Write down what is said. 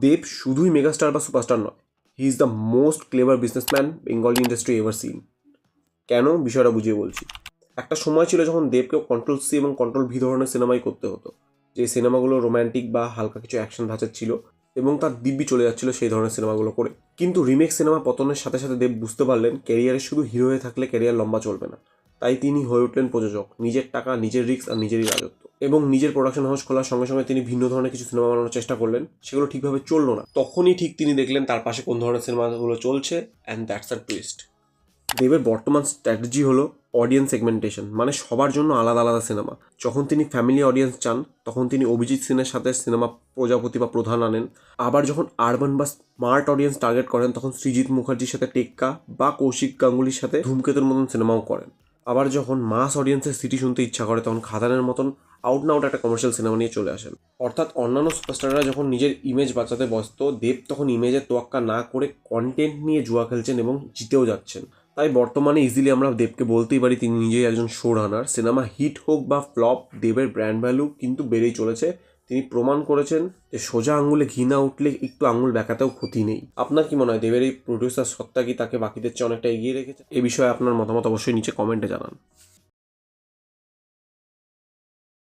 দেব শুধুই মেগাস্টার বা সুপারস্টার নয়, he is the most clever businessman Bengali industry ever seen. কেন, বিষয়টা বুঝিয়ে বলছি। একটা সময় ছিল যখন দেবকেও কন্ট্রোল সি এবং কন্ট্রোল ভি ধরনের সিনেমাই করতে হতো, যে সিনেমাগুলো রোম্যান্টিক বা হালকা কিছু অ্যাকশন ধাঁচের ছিল এবং তার দিব্যি চলে যাচ্ছিল সেই ধরনের সিনেমাগুলো করে। কিন্তু রিমেক সিনেমা পতনের সাথে সাথে দেব বুঝতে পারলেন ক্যারিয়ারে শুধু হিরো হয়ে থাকলে ক্যারিয়ার লম্বা চলবে না। তাই তিনি হয়ে উঠলেন প্রযোজক, নিজের টাকা, নিজের রিস্ক আর নিজেরই রাজত্ব। এবং নিজের প্রোডাকশন হাউস খোলার সঙ্গে সঙ্গে তিনি ভিন্ন ধরনের কিছু সিনেমা বানানোর চেষ্টা করলেন। সেগুলো ঠিকভাবে চললো না, তখনই ঠিক তিনি দেখলেন তার পাশে কোন ধরনের সিনেমাগুলো চলছে, অ্যান্ড দ্যাটস আ টুইস্ট। দেবের বর্তমান স্ট্র্যাটেজি হলো অডিয়েন্স সেগমেন্টেশন, মানে সবার জন্য আলাদা আলাদা সিনেমা। যখন তিনি ফ্যামিলি অডিয়েন্স চান তখন তিনি অভিজিৎ সিনের সাথে সিনেমা প্রজাপতি বা প্রধান আনেন। আবার যখন আরবান বা স্মার্ট অডিয়েন্স টার্গেট করেন তখন সৃজিত মুখার্জির সাথে টেক্কা বা কৌশিক গাঙ্গুলির সাথে ধূমকেতুর মতন সিনেমাও করেন। আবার যখন মাস অডিয়েন্সের সিটি শুনতে ইচ্ছা করে তখন খাদানের মতন আউট না আউট একটা কমার্শিয়াল সিনেমা নিয়ে চলে আসেন। অর্থাৎ অন্যান্য সুপারস্টাররা যখন নিজের ইমেজ বাঁচাতে ব্যস্ত, দেব তখন ইমেজের তোয়াক্কা না করে কন্টেন্ট নিয়ে জুয়া খেলছেন এবং জিতেও যাচ্ছেন। তাই বর্তমানে ইজিলি আমরা দেবকে বলতেই পারি তিনি নিজেই একজন শো রানার। সিনেমা হিট হোক বা ফ্লপ, দেবের ব্র্যান্ড ভ্যালু কিন্তু বেড়েই চলেছে। তিনি প্রমাণ করেছেন যে সোজা আঙুলে ঘি না উঠলে একটু আঙুল বেঁকাতেও ক্ষতি নেই। আপনার কি মনে হয়, দেবের এই প্রডিউসার সত্তা কি তাকে বাকিদের চেয়ে অনেকটা এগিয়ে রেখেছে? এ বিষয়ে আপনার মতামত অবশ্যই নিচে কমেন্টে জানান।